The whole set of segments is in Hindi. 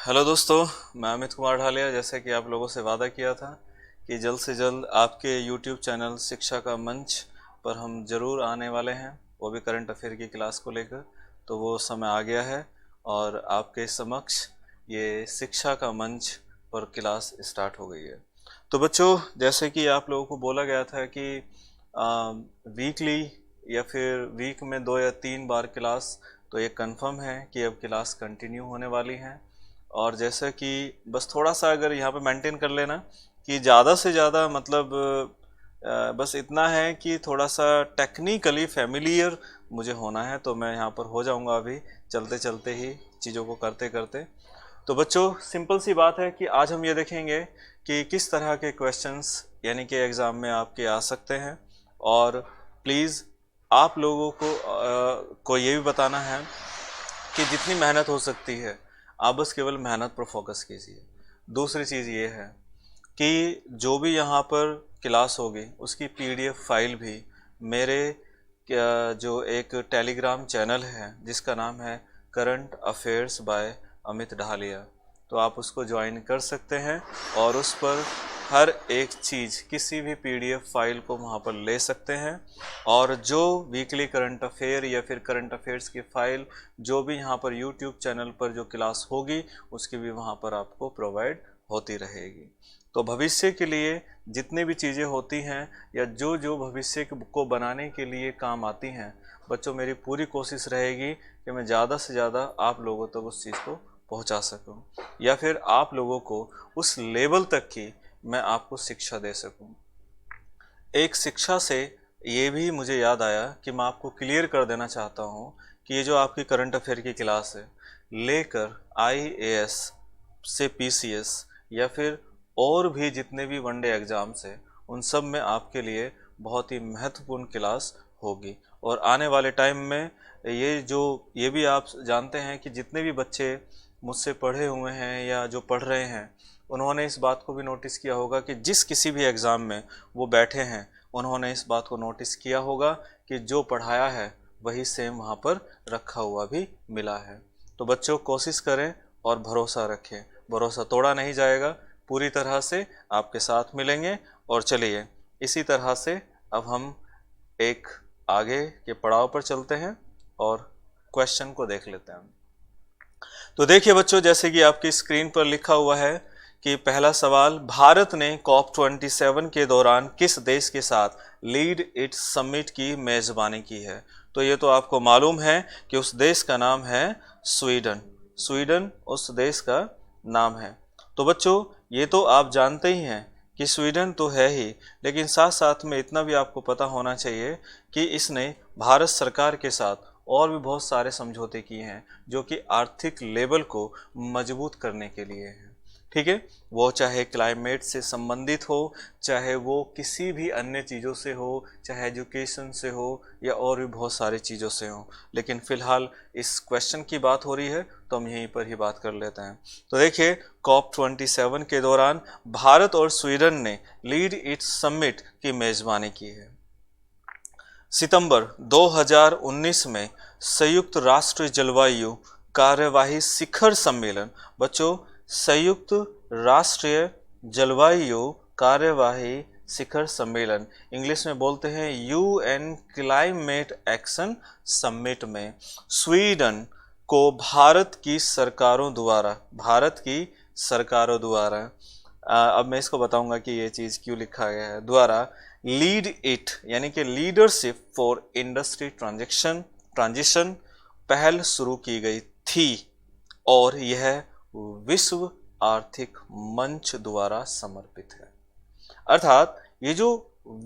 हेलो दोस्तों, मैं अमित कुमार ढालिया। जैसे कि आप लोगों से वादा किया था कि जल्द से जल्द आपके यूट्यूब चैनल शिक्षा का मंच पर हम ज़रूर आने वाले हैं, वो भी करंट अफेयर की क्लास को लेकर। तो वो समय आ गया है और आपके समक्ष ये शिक्षा का मंच पर क्लास स्टार्ट हो गई है। तो बच्चों, जैसे कि आप लोगों को बोला गया था कि वीकली या फिर वीक में 2 या 3 बार क्लास, तो ये कंफर्म है कि अब क्लास कंटिन्यू होने वाली हैं। और जैसा कि बस थोड़ा सा अगर यहाँ पे मेंटेन कर लेना कि ज़्यादा से ज़्यादा मतलब बस इतना है कि थोड़ा सा टेक्निकली फेमिलियर मुझे होना है, तो मैं यहाँ पर हो जाऊँगा अभी चलते चलते ही, चीज़ों को करते करते। तो बच्चों, सिंपल सी बात है कि आज हम ये देखेंगे कि किस तरह के क्वेश्चंस यानी कि एग्ज़ाम में आपके आ सकते हैं। और प्लीज़ आप लोगों को ये भी बताना है कि जितनी मेहनत हो सकती है आप बस केवल मेहनत पर फोकस कीजिए। दूसरी चीज़ ये है कि जो भी यहाँ पर क्लास होगी उसकी पीडीएफ फाइल भी मेरे जो एक टेलीग्राम चैनल है जिसका नाम है current affairs by Amit Dhaliya, तो आप उसको ज्वाइन कर सकते हैं और उस पर हर एक चीज़, किसी भी पीडीएफ फाइल को वहाँ पर ले सकते हैं। और जो वीकली करंट अफेयर या फिर करंट अफेयर्स की फाइल जो भी यहाँ पर यूट्यूब चैनल पर जो क्लास होगी उसकी भी वहाँ पर आपको प्रोवाइड होती रहेगी। तो भविष्य के लिए जितनी भी चीज़ें होती हैं या जो जो भविष्य को बनाने के लिए काम आती हैं, बच्चों मेरी पूरी कोशिश रहेगी कि मैं ज़्यादा से ज़्यादा आप लोगों तक उस चीज़ को पहुंचा सकूं या फिर आप लोगों को उस लेवल तक की मैं आपको शिक्षा दे सकूं। एक शिक्षा से ये भी मुझे याद आया कि मैं आपको क्लियर कर देना चाहता हूँ कि ये जो आपकी करंट अफेयर की क्लास है, लेकर आईएएस से पीसीएस या फिर और भी जितने भी वनडे एग्ज़ाम्स हैं, उन सब में आपके लिए बहुत ही महत्वपूर्ण क्लास होगी। और आने वाले टाइम में ये भी आप जानते हैं कि जितने भी बच्चे मुझसे पढ़े हुए हैं या जो पढ़ रहे हैं, उन्होंने इस बात को भी नोटिस किया होगा कि जिस किसी भी एग्ज़ाम में वो बैठे हैं, उन्होंने इस बात को नोटिस किया होगा कि जो पढ़ाया है वही सेम वहाँ पर रखा हुआ भी मिला है। तो बच्चों, कोशिश करें और भरोसा रखें, भरोसा तोड़ा नहीं जाएगा, पूरी तरह से आपके साथ मिलेंगे। और चलिए इसी तरह से अब हम एक आगे के पड़ाव पर चलते हैं और क्वेश्चन को देख लेते हैं। तो देखिए बच्चों, जैसे कि आपकी स्क्रीन पर लिखा हुआ है कि पहला सवाल, भारत ने COP27 के दौरान किस देश के साथ लीड इट समिट की मेजबानी की है? तो ये तो आपको मालूम है कि उस देश का नाम है स्वीडन। स्वीडन उस देश का नाम है। तो बच्चों, ये तो आप जानते ही हैं कि स्वीडन तो है ही, लेकिन साथ साथ में इतना भी आपको पता होना चाहिए कि इसने भारत सरकार के साथ और भी बहुत सारे समझौते किए हैं जो कि आर्थिक लेवल को मजबूत करने के लिए हैं। ठीक है, वो चाहे क्लाइमेट से संबंधित हो, चाहे वो किसी भी अन्य चीज़ों से हो, चाहे एजुकेशन से हो या और भी बहुत सारी चीज़ों से हो। लेकिन फिलहाल इस क्वेश्चन की बात हो रही है तो हम यहीं पर ही बात कर लेते हैं। तो देखिए, COP27 के दौरान भारत और स्वीडन ने लीड इट समिट की मेजबानी की है। सितंबर 2019 में संयुक्त राष्ट्र जलवायु कार्यवाही शिखर सम्मेलन, बच्चों संयुक्त राष्ट्रीय जलवायु कार्यवाही शिखर सम्मेलन, इंग्लिश में बोलते हैं यूएन क्लाइमेट एक्शन समिट में स्वीडन को भारत की सरकारों द्वारा अब मैं इसको बताऊंगा कि ये चीज़ क्यों लिखा गया है, द्वारा लीड इट यानी कि लीडरशिप फॉर इंडस्ट्री ट्रांजिशन पहल शुरू की गई थी और यह विश्व आर्थिक मंच द्वारा समर्पित है। अर्थात ये जो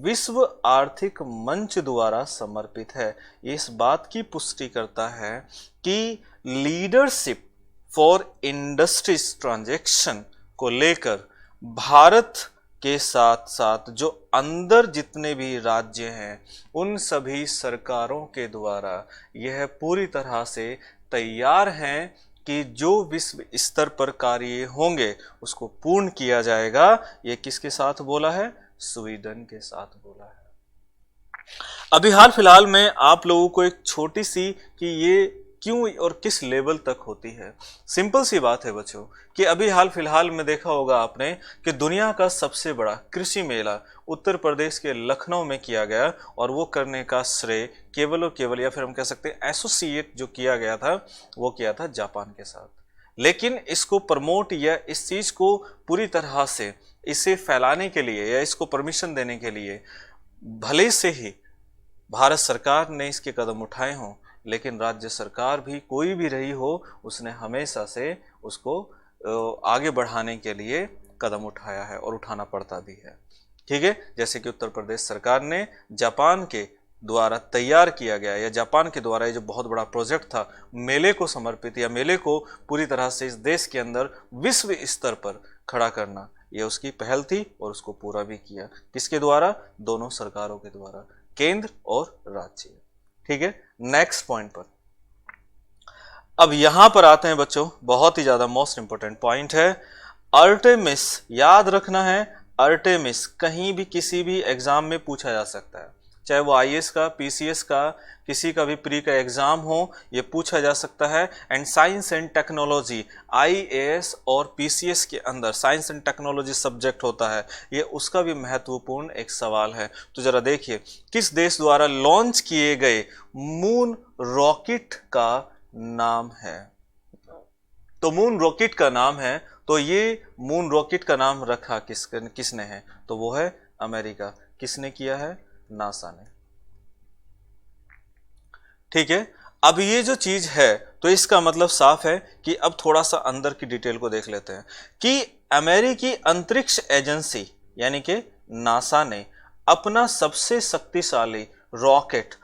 विश्व आर्थिक मंच द्वारा समर्पित है, ये इस बात की पुष्टि करता है कि लीडरशिप फॉर इंडस्ट्रीज ट्रांजैक्शन को लेकर भारत के साथ साथ जो अंदर जितने भी राज्य हैं उन सभी सरकारों के द्वारा यह पूरी तरह से तैयार हैं कि जो विश्व स्तर पर कार्य होंगे उसको पूर्ण किया जाएगा। ये किसके साथ बोला है? स्वीडन के साथ बोला है। अभी हाल फिलहाल में आप लोगों को एक छोटी सी कि ये क्यों और किस लेवल तक होती है? सिंपल सी बात है बच्चों कि अभी हाल फिलहाल में देखा होगा आपने कि दुनिया का सबसे बड़ा कृषि मेला उत्तर प्रदेश के लखनऊ में किया गया, और वो करने का श्रेय केवल और केवल, या फिर हम कह सकते हैं एसोसिएट जो किया गया था, वो किया था जापान के साथ। लेकिन इसको प्रमोट या इस चीज को पूरी तरह से इसे फैलाने के लिए या इसको परमिशन देने के लिए भले से ही भारत सरकार ने इसके कदम उठाए हों, लेकिन राज्य सरकार भी कोई भी रही हो, उसने हमेशा से उसको आगे बढ़ाने के लिए कदम उठाया है और उठाना पड़ता भी है। ठीक है, जैसे कि उत्तर प्रदेश सरकार ने जापान के द्वारा तैयार किया गया या जापान के द्वारा ये जो बहुत बड़ा प्रोजेक्ट था मेले को समर्पित या मेले को पूरी तरह से इस देश के अंदर विश्व स्तर पर खड़ा करना, ये उसकी पहल थी और उसको पूरा भी किया। किसके द्वारा? दोनों सरकारों के द्वारा, केंद्र और राज्य। ठीक है, नेक्स्ट पॉइंट पर अब यहां पर आते हैं बच्चों, बहुत ही ज्यादा मोस्ट इंपोर्टेंट पॉइंट है अर्टेमिस। याद रखना है, अर्टेमिस कहीं भी किसी भी एग्जाम में पूछा जा सकता है, चाहे वो आईएएस का, पीसीएस का, किसी का भी प्री का एग्जाम हो, ये पूछा जा सकता है। And science and technology, IAS और पीसीएस के अंदर साइंस एंड टेक्नोलॉजी सब्जेक्ट होता है, ये उसका भी महत्वपूर्ण एक सवाल है। तो जरा देखिए, किस देश द्वारा लॉन्च किए गए मून रॉकेट का नाम है? तो मून रॉकेट का नाम है, तो ये मून रॉकेट का नाम रखा किसने है? तो वो है अमेरिका। किसने किया है? नासा ने। ठीक है, अब ये जो चीज है तो इसका मतलब साफ है कि अब थोड़ा सा अंदर की डिटेल को देख लेते हैं कि अमेरिकी अंतरिक्ष एजेंसी यानी कि नासा ने अपना सबसे शक्तिशाली रॉकेट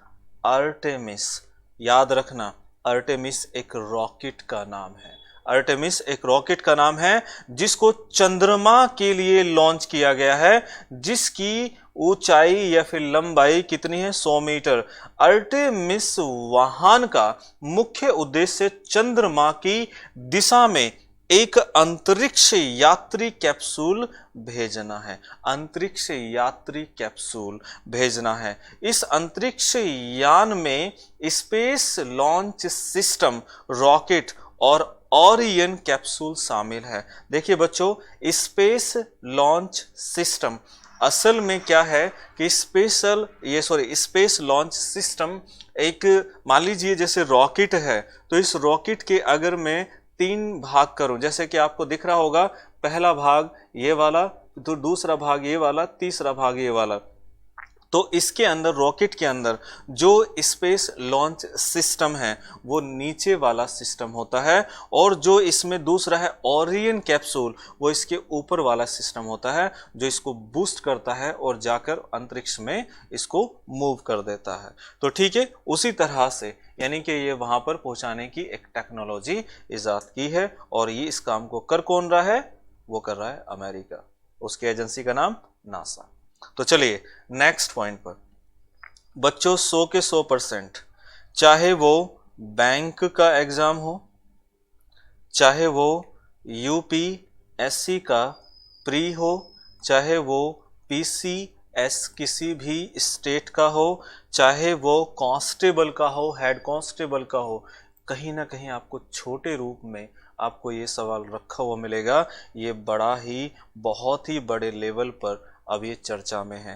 अर्टेमिस, याद रखना अर्टेमिस एक रॉकेट का नाम है, अर्टेमिस एक रॉकेट का नाम है जिसको चंद्रमा के लिए लॉन्च किया गया है, जिसकी ऊंचाई या फिर लंबाई कितनी है? 100 मीटर। अर्टेमिस वाहन का मुख्य उद्देश्य चंद्रमा की दिशा में एक अंतरिक्ष यात्री कैप्सूल भेजना है, अंतरिक्ष यात्री कैप्सूल भेजना है। इस अंतरिक्ष यान में स्पेस लॉन्च सिस्टम, रॉकेट और ओरियन कैप्सूल शामिल है। देखिए बच्चों, स्पेस लॉन्च सिस्टम असल में क्या है कि स्पेस लॉन्च सिस्टम एक, मान लीजिए जैसे रॉकेट है, तो इस रॉकेट के अगर मैं 3 भाग करूं, जैसे कि आपको दिख रहा होगा, पहला भाग ये वाला, तो दूसरा भाग ये वाला, तीसरा भाग ये वाला, तो इसके अंदर रॉकेट के अंदर जो स्पेस लॉन्च सिस्टम है वो नीचे वाला सिस्टम होता है, और जो इसमें दूसरा है ओरियन कैप्सूल, वो इसके ऊपर वाला सिस्टम होता है जो इसको बूस्ट करता है और जाकर अंतरिक्ष में इसको मूव कर देता है। तो ठीक है, उसी तरह से यानी कि ये वहां पर पहुंचाने की एक टेक्नोलॉजी इजाद की है, और ये इस काम को कर कौन रहा है? वो कर रहा है अमेरिका, उसकी एजेंसी का नाम नासा। तो चलिए नेक्स्ट पॉइंट पर बच्चों, 100 के 100%, चाहे वो बैंक का एग्जाम हो, चाहे वो यूपीएससी का प्री हो, चाहे वो पीसीएस किसी भी स्टेट का हो, चाहे वो कांस्टेबल का हो, हेड कांस्टेबल का हो, कहीं ना कहीं आपको छोटे रूप में आपको ये सवाल रखा हुआ मिलेगा। ये बड़ा ही बहुत ही बड़े लेवल पर अब ये चर्चा में है।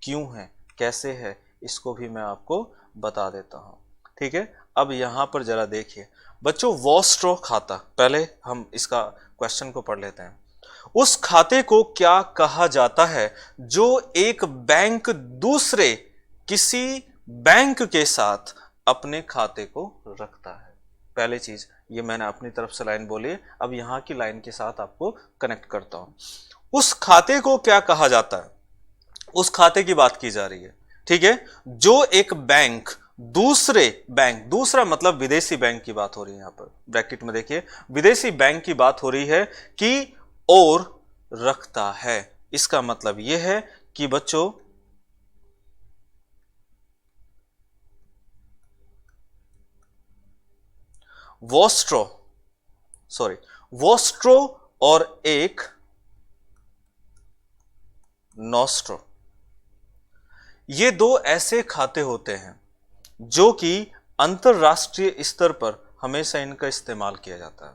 क्यों है, कैसे है, इसको भी मैं आपको बता देता हूं। ठीक है, अब यहां पर जरा देखिए बच्चों, वॉस्ट्रो खाता, पहले हम इसका क्वेश्चन को पढ़ लेते हैं। उस खाते को क्या कहा जाता है जो एक बैंक दूसरे किसी बैंक के साथ अपने खाते को रखता है? पहली चीज ये मैंने अपनी तरफ से लाइन बोली, अब यहां की लाइन के साथ आपको कनेक्ट करता हूं। उस खाते को क्या कहा जाता है? उस खाते की बात की जा रही है। ठीक है, जो एक बैंक दूसरे बैंक, दूसरा मतलब विदेशी बैंक की बात हो रही है, यहां पर ब्रैकेट में देखिए विदेशी बैंक की बात हो रही है कि और रखता है। इसका मतलब यह है कि बच्चों वोस्ट्रो और एक नॉस्ट्रो, ये दो ऐसे खाते होते हैं जो कि अंतरराष्ट्रीय स्तर पर हमेशा इनका इस्तेमाल किया जाता है।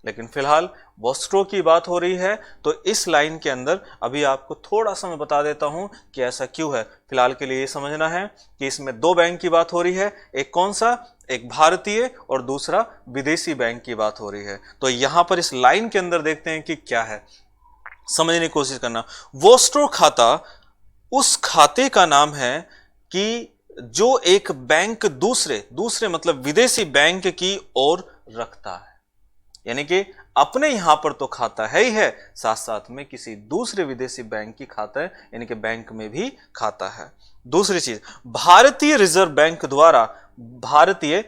लेकिन फिलहाल वॉस्ट्रो की बात हो रही है, तो इस लाइन के अंदर अभी आपको थोड़ा सा मैं बता देता हूं कि ऐसा क्यों है। फिलहाल के लिए ये समझना है कि इसमें दो बैंक की बात हो रही है, एक कौन सा, एक भारतीय और दूसरा विदेशी बैंक की बात हो रही है। तो यहां पर इस लाइन के अंदर देखते हैं कि क्या है, समझने की कोशिश करना। वॉस्ट्रो खाता उस खाते का नाम है कि जो एक बैंक दूसरे मतलब विदेशी बैंक की ओर रखता है, यानी कि अपने यहां पर तो खाता है ही है, साथ साथ में किसी दूसरे विदेशी बैंक की खाता है, यानी कि बैंक में भी खाता है। दूसरी चीज, भारतीय रिजर्व बैंक द्वारा भारतीय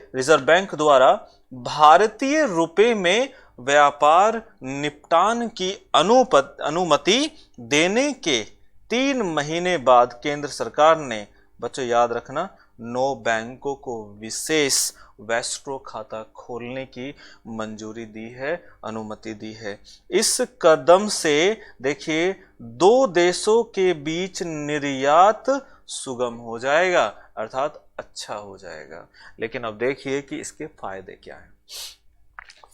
रुपए में व्यापार निपटान की अनुमति देने के 3 महीने बाद केंद्र सरकार ने, बच्चों याद रखना, 9 बैंकों को विशेष वॉस्ट्रो खाता खोलने की मंजूरी दी है, अनुमति दी है। इस कदम से देखिए 2 देशों के बीच निर्यात सुगम हो जाएगा, अर्थात अच्छा हो जाएगा। लेकिन अब देखिए कि इसके फायदे क्या हैं।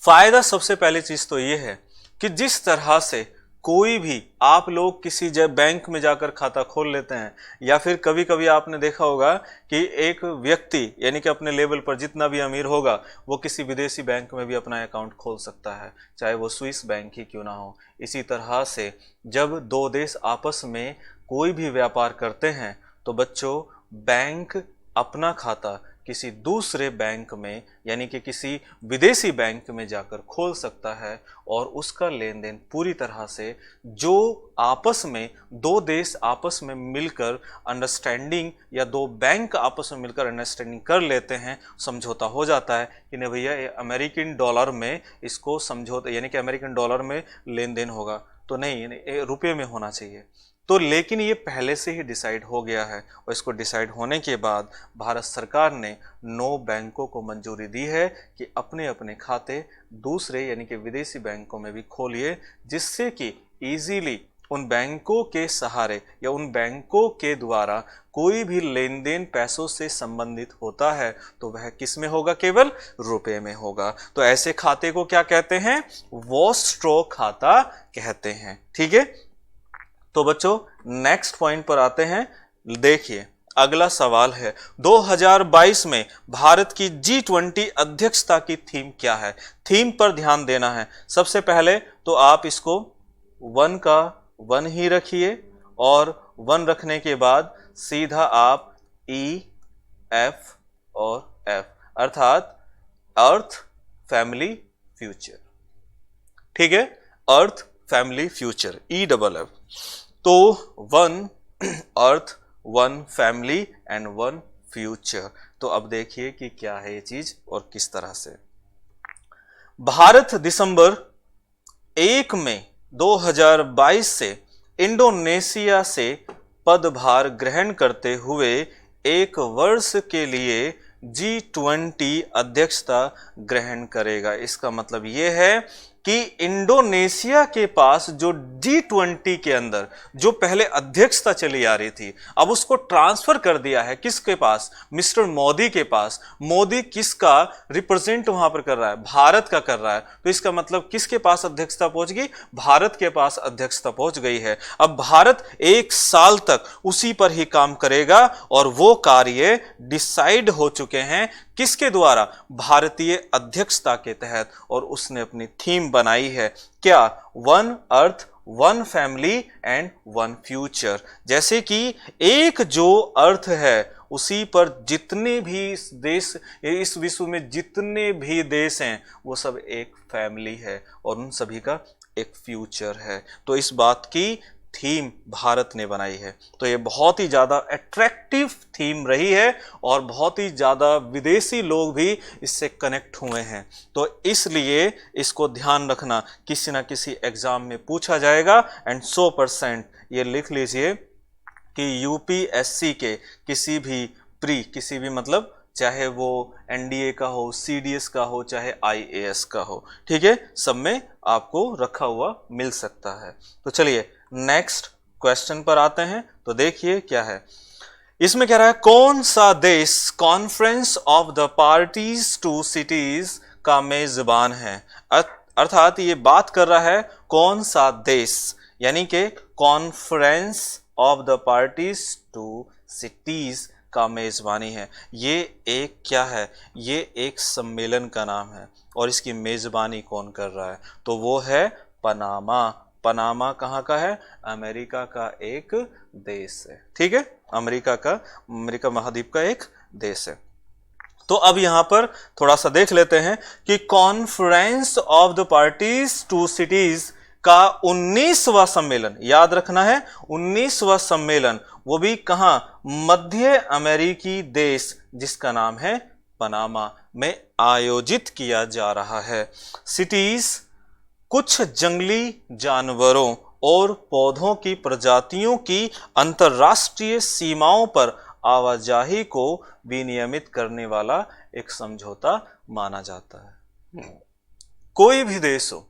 फायदा सबसे पहली चीज तो यह है कि जिस तरह से कोई भी आप लोग किसी बैंक में जाकर खाता खोल लेते हैं, या फिर कभी कभी आपने देखा होगा कि एक व्यक्ति यानी कि अपने लेवल पर जितना भी अमीर होगा वो किसी विदेशी बैंक में भी अपना अकाउंट खोल सकता है, चाहे वो स्विस बैंक ही क्यों ना हो। इसी तरह से जब 2 देश आपस में कोई भी व्यापार करते हैं तो बच्चों बैंक अपना खाता किसी दूसरे बैंक में यानी कि किसी विदेशी बैंक में जाकर खोल सकता है, और उसका लेन देन पूरी तरह से जो आपस में 2 देश आपस में मिलकर अंडरस्टैंडिंग या 2 बैंक आपस में मिलकर अंडरस्टैंडिंग कर लेते हैं, समझौता हो जाता है कि नहीं भैया ये अमेरिकन डॉलर में इसको समझौता यानी कि अमेरिकन डॉलर में लेन देन होगा, तो नहीं रुपये में होना चाहिए। तो लेकिन ये पहले से ही डिसाइड हो गया है, और इसको डिसाइड होने के बाद भारत सरकार ने 9 बैंकों को मंजूरी दी है कि अपने अपने खाते दूसरे यानी कि विदेशी बैंकों में भी खोलिए, जिससे कि इजीली उन बैंकों के सहारे या उन बैंकों के द्वारा कोई भी लेन देन पैसों से संबंधित होता है तो वह किस में होगा, केवल रुपए में होगा। तो ऐसे खाते को क्या कहते हैं, वॉस्ट्रो खाता कहते हैं। ठीक है, तो बच्चों नेक्स्ट पॉइंट पर आते हैं। देखिए अगला सवाल है 2022 में भारत की G20 अध्यक्षता की थीम क्या है। थीम पर ध्यान देना है। सबसे पहले तो आप इसको 1 का 1 ही रखिए, और 1 रखने के बाद सीधा आप E, F और F अर्थात अर्थ, फैमिली, फ्यूचर। ठीक है, अर्थ, फैमिली, फ्यूचर, EFF। तो 1 अर्थ, 1 फैमिली एंड 1 फ्यूचर। तो अब देखिए कि क्या है ये चीज और किस तरह से। भारत दिसंबर 1 मई 2022 से इंडोनेशिया से पदभार ग्रहण करते हुए 1 वर्ष के लिए G20 अध्यक्षता ग्रहण करेगा। इसका मतलब यह है कि इंडोनेशिया के पास जो G20 के अंदर जो पहले अध्यक्षता चली आ रही थी, अब उसको ट्रांसफर कर दिया है किसके पास, मिस्टर मोदी के पास। मोदी किसका रिप्रेजेंट वहां पर कर रहा है, भारत का कर रहा है। तो इसका मतलब किसके पास अध्यक्षता पहुंच गई, भारत के पास अध्यक्षता पहुंच गई है। अब भारत 1 साल तक उसी पर ही काम करेगा, और वो कार्य डिसाइड हो चुके हैं किसके द्वारा, भारतीय अध्यक्षता के तहत। और उसने अपनी थीम बनाई है क्या, 1 अर्थ, 1 फैमिली एंड 1 फ्यूचर। जैसे कि एक जो अर्थ है उसी पर जितने भी देश, इस विश्व में जितने भी देश हैं वो सब एक फैमिली है, और उन सभी का एक फ्यूचर है। तो इस बात की थीम भारत ने बनाई है। तो ये बहुत ही ज्यादा अट्रैक्टिव थीम रही है, और बहुत ही ज्यादा विदेशी लोग भी इससे कनेक्ट हुए हैं। तो इसलिए इसको ध्यान रखना, किसी ना किसी एग्जाम में पूछा जाएगा। एंड 100% ये लिख लीजिए कि यूपीएससी के किसी भी मतलब चाहे वो एनडीए का हो, सीडीएस का हो, चाहे आईएएस का हो, ठीक है, सब में आपको रखा हुआ मिल सकता है। तो चलिए नेक्स्ट क्वेश्चन पर आते हैं। तो देखिए क्या है, इसमें कह रहा है कौन सा देश conference of the parties to CITES का मेजबान है। अर्थात ये बात कर रहा है कौन सा देश, यानी कि conference of the parties to CITES का मेजबानी है। ये एक क्या है, ये एक सम्मेलन का नाम है और इसकी मेजबानी कौन कर रहा है, तो वो है पनामा। पनामा कहाँ का है, अमेरिका का एक देश है। ठीक है, अमेरिका महाद्वीप का एक देश है। तो अब यहां पर थोड़ा सा देख लेते हैं कि conference of the parties to CITES का 19वां सम्मेलन, याद रखना है 19वां सम्मेलन, वो भी कहां, मध्य अमेरिकी देश जिसका नाम है पनामा में आयोजित किया जा रहा है। सिटीज कुछ जंगली जानवरों और पौधों की प्रजातियों की अंतरराष्ट्रीय सीमाओं पर आवाजाही को विनियमित करने वाला एक समझौता माना जाता है। कोई भी देश हो,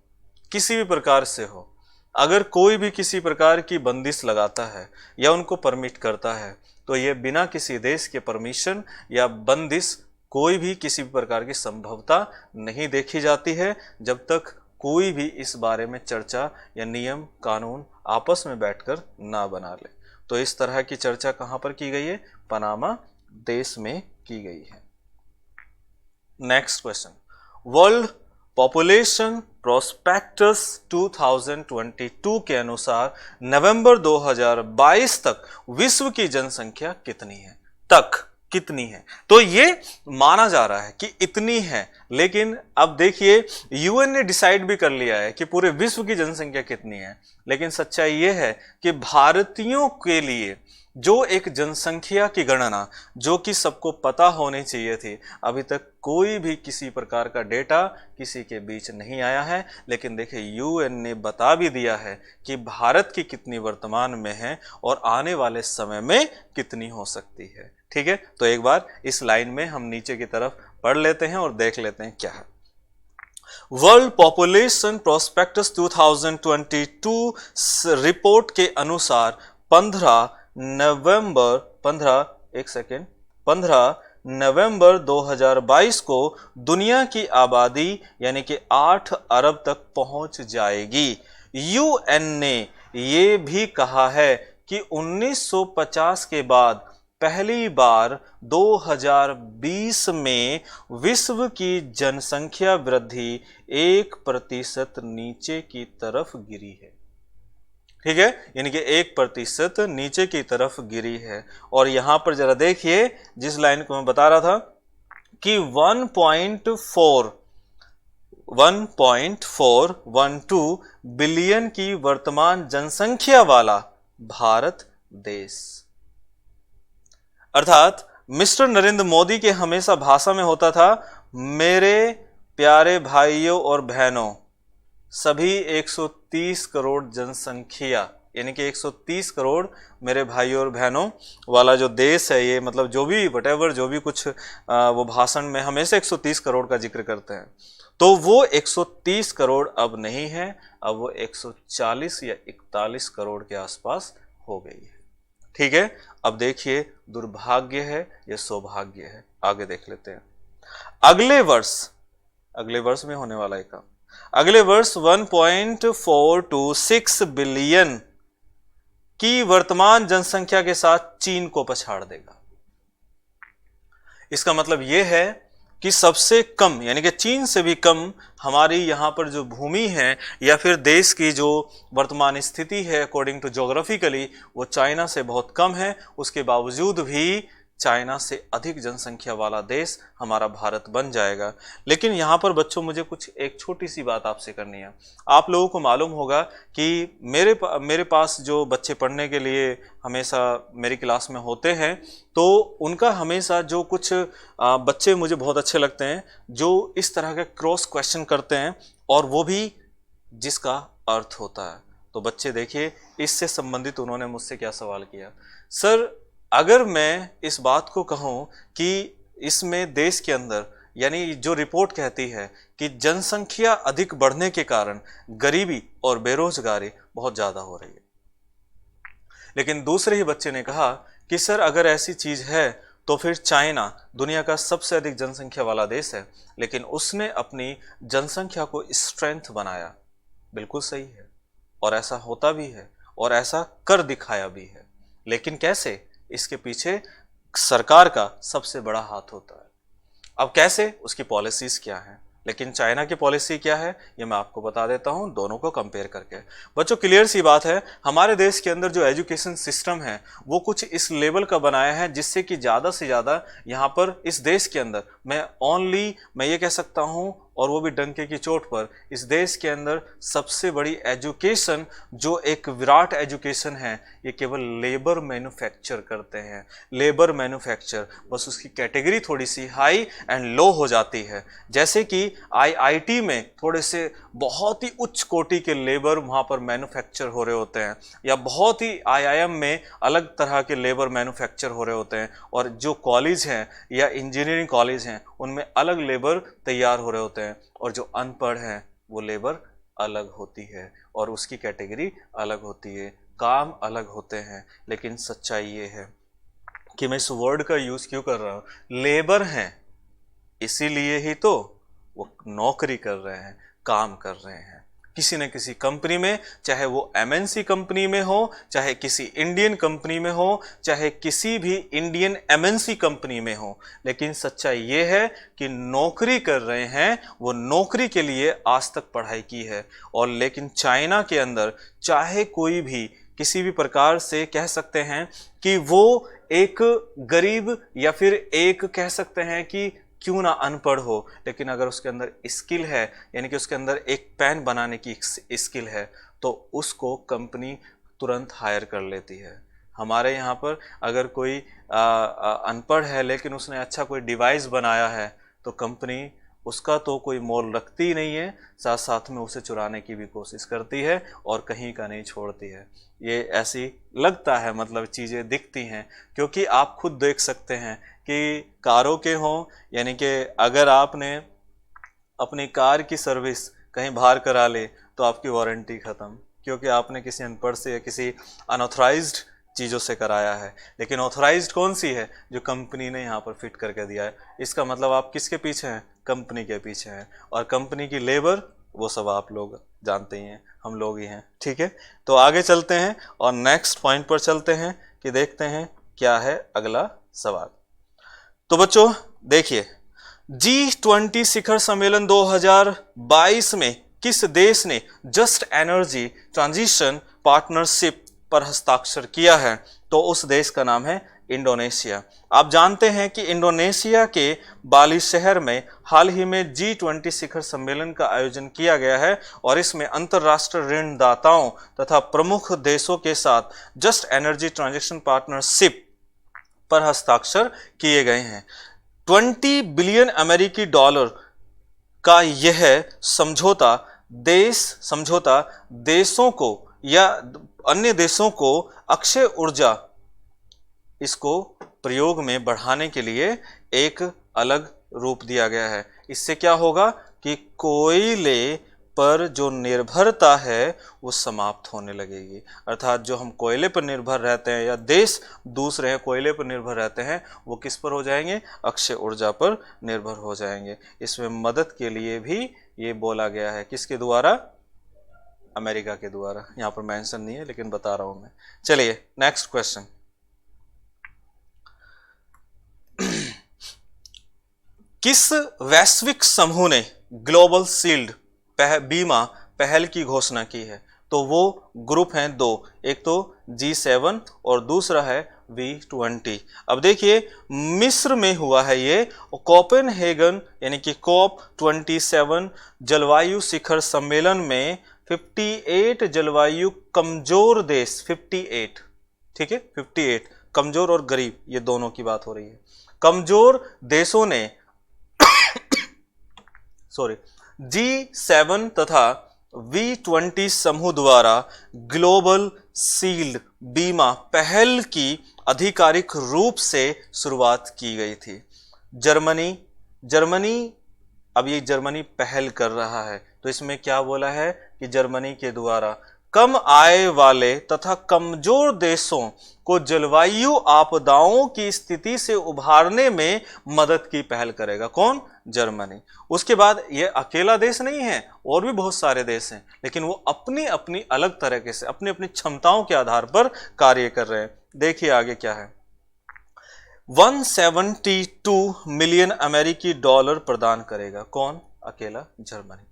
किसी भी प्रकार से हो, अगर कोई भी किसी प्रकार की बंदिश लगाता है या उनको परमिट करता है, तो यह बिना किसी देश के परमिशन या बंदिश कोई भी किसी भी प्रकार की संभवता नहीं देखी जाती है, जब तक कोई भी इस बारे में चर्चा या नियम कानून आपस में बैठकर ना बना ले। तो इस तरह की चर्चा कहां पर की गई है, पनामा देश में की गई है। Next question, world population prospectus 2022 के अनुसार नवंबर 2022 तक विश्व की जनसंख्या कितनी है, कितनी है। तो ये माना जा रहा है कि इतनी है, लेकिन अब देखिए यूएन ने डिसाइड भी कर लिया है कि पूरे विश्व की जनसंख्या कितनी है, लेकिन सच्चाई ये है कि भारतीयों के लिए जो एक जनसंख्या की गणना जो कि सबको पता होनी चाहिए थी, अभी तक कोई भी किसी प्रकार का डेटा किसी के बीच नहीं आया है। लेकिन देखिए यूएन ने बता भी दिया है कि भारत की कितनी वर्तमान में है और आने वाले समय में कितनी हो सकती है। ठीक है, तो एक बार इस लाइन में हम नीचे की तरफ पढ़ लेते हैं और देख लेते हैं क्या है। वर्ल्ड पॉपुलेशन प्रोस्पेक्टस 2022 रिपोर्ट के अनुसार 15 नवंबर 2022 को दुनिया की आबादी यानी कि 8 अरब तक पहुंच जाएगी। यूएन ने यह भी कहा है कि 1950 के बाद पहली बार 2020 में विश्व की जनसंख्या वृद्धि 1% नीचे की तरफ गिरी है। ठीक है, यानी कि 1% नीचे की तरफ गिरी है। और यहां पर जरा देखिए जिस लाइन को मैं बता रहा था कि 1.412 बिलियन की वर्तमान जनसंख्या वाला भारत देश, अर्थात मिस्टर नरेंद्र मोदी के हमेशा भाषा में होता था, मेरे प्यारे भाइयों और बहनों, सभी 130 करोड़ जनसंख्या यानी कि 130 करोड़ मेरे भाइयों और बहनों वाला जो देश है, ये मतलब जो भी वटेवर जो भी कुछ वो भाषण में हमेशा 130 करोड़ का जिक्र करते हैं, तो वो 130 करोड़ अब नहीं है, अब वो 140 या 41 करोड़ के आसपास हो गई है। ठीक है, अब देखिए दुर्भाग्य है या सौभाग्य है, आगे देख लेते हैं। अगले वर्ष में होने वाला एक काम, अगले वर्ष 1.426 बिलियन की वर्तमान जनसंख्या के साथ चीन को पछाड़ देगा। इसका मतलब यह है कि सबसे कम यानी कि चीन से भी कम हमारी यहां पर जो भूमि है या फिर देश की जो वर्तमान स्थिति है अकॉर्डिंग टू ज्योग्राफिकली, वो चाइना से बहुत कम है। उसके बावजूद भी चाइना से अधिक जनसंख्या वाला देश हमारा भारत बन जाएगा। लेकिन यहाँ पर बच्चों मुझे कुछ एक छोटी सी बात आपसे करनी है। आप लोगों को मालूम होगा कि मेरे पास जो बच्चे पढ़ने के लिए हमेशा मेरी क्लास में होते हैं, तो उनका हमेशा जो कुछ बच्चे मुझे बहुत अच्छे लगते हैं जो इस तरह के क्रॉस क्वेश्चन करते हैं, और वो भी जिसका अर्थ होता है। तो बच्चे देखिए इससे संबंधित उन्होंने मुझसे क्या सवाल किया, सर अगर मैं इस बात को कहूं कि इसमें देश के अंदर यानी जो रिपोर्ट कहती है कि जनसंख्या अधिक बढ़ने के कारण गरीबी और बेरोजगारी बहुत ज्यादा हो रही है, लेकिन दूसरे ही बच्चे ने कहा कि सर अगर ऐसी चीज है तो फिर चाइना दुनिया का सबसे अधिक जनसंख्या वाला देश है, लेकिन उसने अपनी जनसंख्या को स्ट्रेंथ बनाया। बिल्कुल सही है, और ऐसा होता भी है और ऐसा कर दिखाया भी है। लेकिन कैसे? इसके पीछे सरकार का सबसे बड़ा हाथ होता है। अब कैसे? उसकी पॉलिसीज क्या है। लेकिन चाइना की पॉलिसी क्या है ये मैं आपको बता देता हूं, दोनों को कंपेयर करके। बच्चों क्लियर सी बात है, हमारे देश के अंदर जो एजुकेशन सिस्टम है वो कुछ इस लेवल का बनाया है जिससे कि ज़्यादा से ज़्यादा यहाँ पर इस देश के अंदर मैं ये कह सकता हूँ, और वो भी डंके की चोट पर, इस देश के अंदर सबसे बड़ी एजुकेशन जो एक विराट एजुकेशन है ये केवल लेबर मैन्युफैक्चर करते हैं। लेबर मैन्युफैक्चर, बस उसकी कैटेगरी थोड़ी सी हाई एंड लो हो जाती है। जैसे कि आईआईटी में थोड़े से बहुत ही उच्च कोटि के लेबर वहाँ पर मैन्युफैक्चर हो रहे होते हैं, या बहुत ही आईआईएम में अलग तरह के लेबर मैन्युफैक्चर हो रहे होते हैं, और जो कॉलेज हैं या इंजीनियरिंग कॉलेज हैं उनमें अलग लेबर तैयार हो रहे होते हैं, और जो अनपढ़ हैं वो लेबर अलग होती है और उसकी कैटेगरी अलग होती है, काम अलग होते हैं। लेकिन सच्चाई ये है कि मैं इस वर्ड का यूज क्यों कर रहा हूं, लेबर हैं इसीलिए ही तो वो नौकरी कर रहे हैं, काम कर रहे हैं किसी न किसी कंपनी में, चाहे वो एमएनसी कंपनी में हो, चाहे किसी इंडियन कंपनी में हो, चाहे किसी भी इंडियन एमएनसी कंपनी में हो। लेकिन सच्चाई ये है कि नौकरी कर रहे हैं, वो नौकरी के लिए आज तक पढ़ाई की है। और लेकिन चाइना के अंदर चाहे कोई भी किसी भी प्रकार से कह सकते हैं कि वो एक गरीब या फिर एक कह सकते हैं कि क्यों ना अनपढ़ हो, लेकिन अगर उसके अंदर स्किल है, यानी कि उसके अंदर एक पेन बनाने की स्किल है, तो उसको कंपनी तुरंत हायर कर लेती है। हमारे यहाँ पर अगर कोई अनपढ़ है लेकिन उसने अच्छा कोई डिवाइस बनाया है तो कंपनी उसका तो कोई मोल रखती ही नहीं है, साथ साथ में उसे चुराने की भी कोशिश करती है और कहीं का नहीं छोड़ती है। ये ऐसी लगता है, मतलब चीज़ें दिखती हैं, क्योंकि आप खुद देख सकते हैं कि कारों के हों, यानी कि अगर आपने अपनी कार की सर्विस कहीं बाहर करा ले तो आपकी वारंटी ख़त्म, क्योंकि आपने किसी अनपढ़ से या किसी अनऑथराइज्ड चीज़ों से कराया है। लेकिन ऑथराइज्ड कौन सी है? जो कंपनी ने यहाँ पर फिट करके दिया है। इसका मतलब आप किसके पीछे हैं? कंपनी के पीछे हैं। और कंपनी की लेबर वो सब आप लोग जानते ही हैं, हम लोग ही हैं। ठीक है, तो आगे चलते हैं और नेक्स्ट पॉइंट पर चलते हैं कि देखते हैं क्या है अगला सवाल। तो बच्चों देखिए, G20 शिखर सम्मेलन 2022 में किस देश ने जस्ट एनर्जी ट्रांजिशन पार्टनरशिप पर हस्ताक्षर किया है? तो उस देश का नाम है इंडोनेशिया। आप जानते हैं कि इंडोनेशिया के बाली शहर में हाल ही में G20 शिखर सम्मेलन का आयोजन किया गया है और इसमें अंतर्राष्ट्रीय ऋणदाताओं तथा प्रमुख देशों के साथ जस्ट एनर्जी ट्रांजिशन पार्टनरशिप पर हस्ताक्षर किए गए हैं। 20 बिलियन अमेरिकी डॉलर का यह समझौता देशों को या अन्य देशों को अक्षय ऊर्जा इसको प्रयोग में बढ़ाने के लिए एक अलग रूप दिया गया है। इससे क्या होगा कि कोयले पर जो निर्भरता है वो समाप्त होने लगेगी। अर्थात जो हम कोयले पर निर्भर रहते हैं या देश दूसरे हैं कोयले पर निर्भर रहते हैं, वो किस पर हो जाएंगे? अक्षय ऊर्जा पर निर्भर हो जाएंगे। इसमें मदद के लिए भी ये बोला गया है, किसके द्वारा? अमेरिका के द्वारा। यहाँ पर मेंशन नहीं है लेकिन बता रहा हूं मैं। चलिए नेक्स्ट क्वेश्चन। किस वैश्विक समूह ने ग्लोबल शील्ड बीमा पहल की घोषणा की है? तो वो ग्रुप हैं दो, एक तो G7 और दूसरा है V20। अब देखिए मिस्र में हुआ है ये, कोपेनहेगन यानी कि COP27 जलवायु शिखर सम्मेलन में 58 जलवायु कमजोर देश, 58, ठीक है, 58 कमजोर और गरीब, ये दोनों की बात हो रही है। कमजोर देशों ने G7 तथा V20 समूह द्वारा ग्लोबल शील्ड बीमा पहल की आधिकारिक रूप से शुरुआत की गई थी। जर्मनी अब ये जर्मनी पहल कर रहा है, तो इसमें क्या बोला है कि जर्मनी के द्वारा कम आय वाले तथा कमजोर देशों को जलवायु आपदाओं की स्थिति से उभारने में मदद की पहल करेगा। कौन? जर्मनी। उसके बाद ये अकेला देश नहीं है, और भी बहुत सारे देश हैं, लेकिन वो अपनी अपनी अलग तरीके से अपनी अपनी क्षमताओं के आधार पर कार्य कर रहे हैं। देखिए आगे क्या है। 172 मिलियन अमेरिकी डॉलर प्रदान करेगा। कौन? अकेला जर्मनी।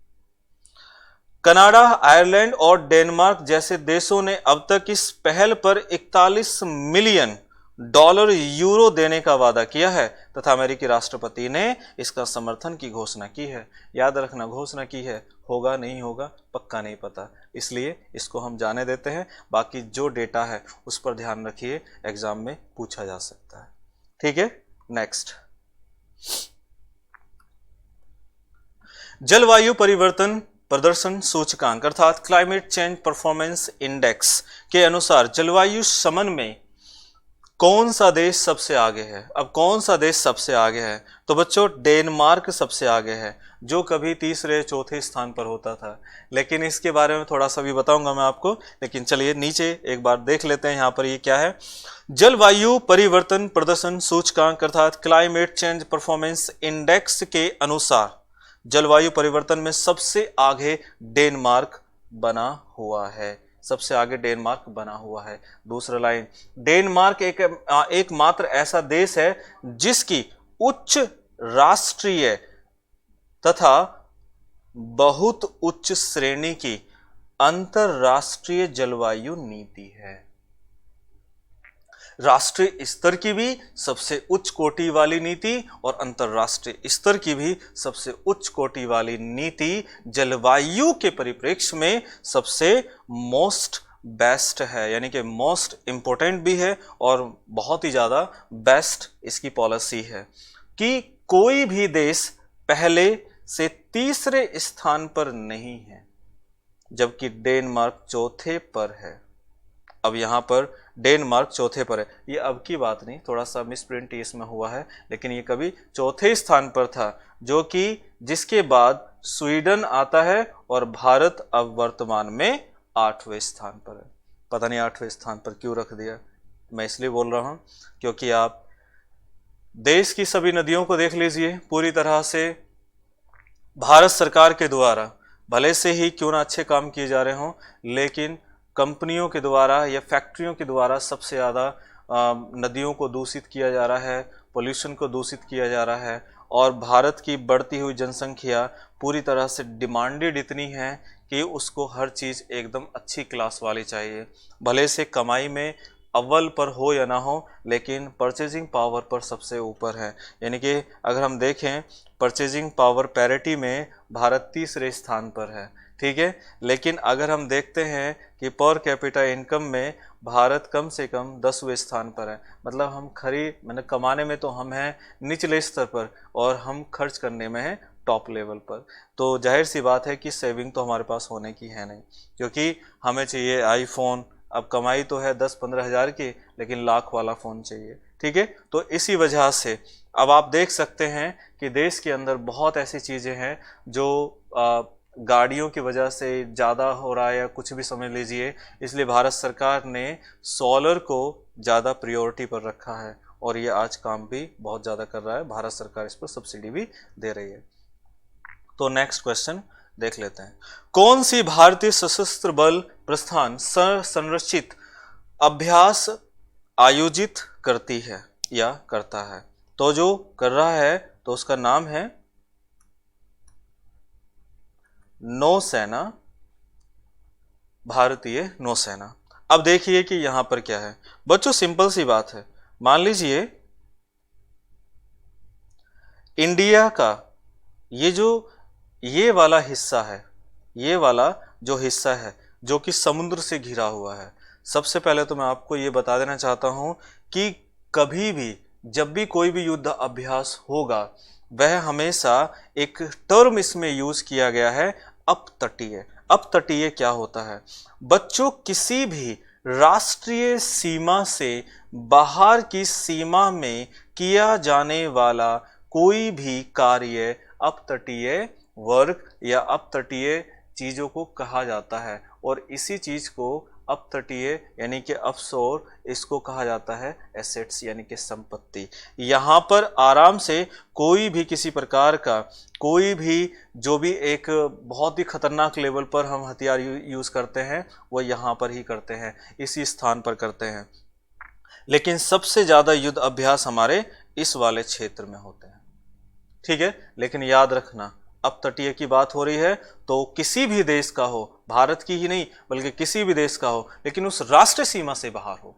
कनाडा, आयरलैंड और डेनमार्क जैसे देशों ने अब तक इस पहल पर 41 मिलियन डॉलर यूरो देने का वादा किया है तथा अमेरिकी राष्ट्रपति ने इसका समर्थन की घोषणा की है। याद रखना, घोषणा की है, होगा नहीं होगा पक्का नहीं पता, इसलिए इसको हम जाने देते हैं। बाकी जो डेटा है उस पर ध्यान रखिए, एग्जाम में पूछा जा सकता है। ठीक है, नेक्स्ट। जलवायु परिवर्तन प्रदर्शन सूचकांक अर्थात क्लाइमेट चेंज परफॉर्मेंस इंडेक्स के अनुसार जलवायु शमन में कौन सा देश सबसे आगे है? अब कौन सा देश सबसे आगे है? तो बच्चों डेनमार्क सबसे आगे है, जो कभी तीसरे चौथे स्थान पर होता था, लेकिन इसके बारे में थोड़ा सा भी बताऊंगा मैं आपको। लेकिन चलिए नीचे एक बार देख लेते हैं, यहां पर ये क्या है। जलवायु परिवर्तन प्रदर्शन सूचकांक अर्थात क्लाइमेट चेंज परफॉर्मेंस इंडेक्स के अनुसार जलवायु परिवर्तन में सबसे आगे डेनमार्क बना हुआ है। सबसे आगे डेनमार्क बना हुआ है। दूसरा लाइन, डेनमार्क एकमात्र ऐसा देश है जिसकी उच्च राष्ट्रीय तथा बहुत उच्च श्रेणी की अंतरराष्ट्रीय जलवायु नीति है। राष्ट्रीय स्तर की भी सबसे उच्च कोटि वाली नीति और अंतरराष्ट्रीय स्तर की भी सबसे उच्च कोटि वाली नीति जलवायु के परिप्रेक्ष्य में सबसे मोस्ट बेस्ट है, यानी कि मोस्ट इंपॉर्टेंट भी है और बहुत ही ज्यादा बेस्ट इसकी पॉलिसी है कि कोई भी देश पहले से तीसरे स्थान पर नहीं है, जबकि डेनमार्क चौथे पर है। अब यहां पर डेनमार्क चौथे पर है, ये अब की बात नहीं, थोड़ा सा मिसप्रिंट इसमें हुआ है, लेकिन ये कभी चौथे स्थान पर था, जो कि जिसके बाद स्वीडन आता है और भारत अब वर्तमान में 8वें स्थान पर है। पता नहीं 8वें स्थान पर क्यों रख दिया, मैं इसलिए बोल रहा हूं क्योंकि आप देश की सभी नदियों को देख लीजिए, पूरी तरह से भारत सरकार के द्वारा भले से ही क्यों ना अच्छे काम किए जा रहे हों, लेकिन कंपनियों के द्वारा या फैक्ट्रियों के द्वारा सबसे ज़्यादा नदियों को दूषित किया जा रहा है, पोल्यूशन को दूषित किया जा रहा है। और भारत की बढ़ती हुई जनसंख्या पूरी तरह से डिमांडेड इतनी है कि उसको हर चीज़ एकदम अच्छी क्लास वाली चाहिए, भले से कमाई में अव्वल पर हो या ना हो, लेकिन परचेजिंग पावर पर सबसे ऊपर है। यानी कि अगर हम देखें परचेजिंग पावर पैरिटी में भारत तीसरे स्थान पर है, ठीक है। लेकिन अगर हम देखते हैं कि पर कैपिटा इनकम में भारत कम से कम 10वें स्थान पर है, मतलब हम मैंने कमाने में तो हम हैं निचले स्तर पर और हम खर्च करने में हैं टॉप लेवल पर। तो जाहिर सी बात है कि सेविंग तो हमारे पास होने की है नहीं, क्योंकि हमें चाहिए आईफोन। अब कमाई तो है 10-15 हज़ार की, लेकिन लाख वाला फ़ोन चाहिए, ठीक है। तो इसी वजह से अब आप देख सकते हैं कि देश के अंदर बहुत ऐसी चीज़ें हैं जो गाड़ियों की वजह से ज़्यादा हो रहा है या कुछ भी समझ लीजिए, इसलिए भारत सरकार ने सोलर को ज़्यादा प्रायोरिटी पर रखा है और ये आज काम भी बहुत ज़्यादा कर रहा है। भारत सरकार इस पर सब्सिडी भी दे रही है। तो नेक्स्ट क्वेश्चन देख लेते हैं। कौन सी भारतीय सशस्त्र बल प्रस्थान संरचित अभ्यास आयोजित करती है या करता है? तो जो कर रहा है तो उसका नाम है नौसेना, भारतीय नौसेना। अब देखिए कि यहां पर क्या है बच्चों, सिंपल सी बात है। मान लीजिए इंडिया का ये वाला हिस्सा है, ये वाला जो हिस्सा है जो कि समुद्र से घिरा हुआ है। सबसे पहले तो मैं आपको ये बता देना चाहता हूं कि कभी भी जब भी कोई भी युद्ध अभ्यास होगा, वह हमेशा एक टर्म इसमें यूज किया गया है, अपतटीय। अपतटीय क्या होता है बच्चों? किसी भी राष्ट्रीय सीमा से बाहर की सीमा में किया जाने वाला कोई भी कार्य अपतटीय वर्ग या अपतटीय चीज़ों को कहा जाता है और इसी चीज़ को अपतटीय यानी कि ऑफशोर इसको कहा जाता है एसेट्स यानी कि संपत्ति। यहाँ पर आराम से कोई भी किसी प्रकार का कोई भी जो भी एक बहुत ही खतरनाक लेवल पर हम हथियार यूज़ करते हैं वो यहाँ पर ही करते हैं, इसी स्थान पर करते हैं। लेकिन सबसे ज़्यादा युद्ध अभ्यास हमारे इस वाले क्षेत्र में होते हैं, ठीक है। लेकिन याद रखना, अब तटीय की बात हो रही है तो किसी भी देश का हो, भारत की ही नहीं बल्कि किसी भी देश का हो, लेकिन उस राष्ट्रीय सीमा से बाहर हो,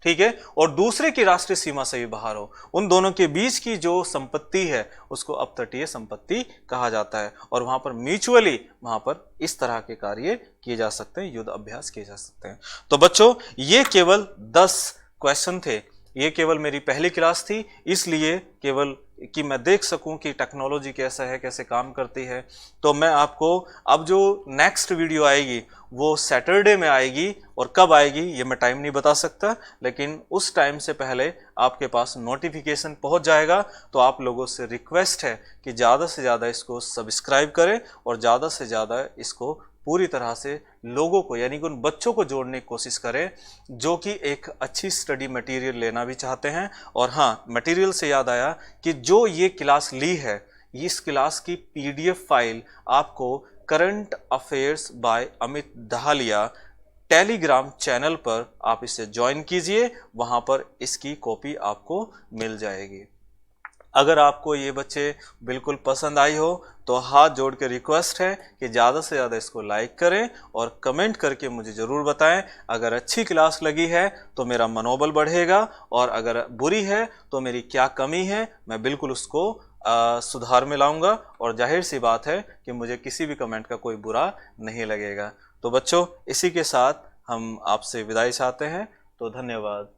ठीक है, और दूसरे की राष्ट्रीय सीमा से भी बाहर हो, उन दोनों के बीच की जो संपत्ति है उसको अपतटीय संपत्ति कहा जाता है। और वहां पर म्यूचुअली वहां पर इस तरह के कार्य किए जा सकते हैं, युद्ध अभ्यास किए जा सकते हैं। तो बच्चों ये केवल 10 क्वेश्चन थे, ये केवल मेरी पहली क्लास थी, इसलिए केवल कि मैं देख सकूं कि टेक्नोलॉजी कैसा है, कैसे काम करती है। तो मैं आपको अब जो नेक्स्ट वीडियो आएगी वो सैटरडे में आएगी, और कब आएगी ये मैं टाइम नहीं बता सकता, लेकिन उस टाइम से पहले आपके पास नोटिफिकेशन पहुंच जाएगा। तो आप लोगों से रिक्वेस्ट है कि ज़्यादा से ज़्यादा इसको सब्सक्राइब करें और ज़्यादा से ज़्यादा इसको पूरी तरह से लोगों को यानी कि उन बच्चों को जोड़ने की कोशिश करें जो कि एक अच्छी स्टडी मटेरियल लेना भी चाहते हैं। और हाँ, मटेरियल से याद आया कि जो ये क्लास ली है, इस क्लास की पीडीएफ फाइल आपको current affairs by Amit Dahalia Telegram channel पर आप इसे ज्वाइन कीजिए, वहां पर इसकी कॉपी आपको मिल जाएगी। अगर आपको ये बच्चे बिल्कुल पसंद आई हो तो हाथ जोड़ के रिक्वेस्ट है कि ज़्यादा से ज़्यादा इसको लाइक करें और कमेंट करके मुझे ज़रूर बताएं। अगर अच्छी क्लास लगी है तो मेरा मनोबल बढ़ेगा, और अगर बुरी है तो मेरी क्या कमी है मैं बिल्कुल उसको सुधार में लाऊंगा, और जाहिर सी बात है कि मुझे किसी भी कमेंट का कोई बुरा नहीं लगेगा। तो बच्चों इसी के साथ हम आपसे विदाई चाहते हैं, तो धन्यवाद।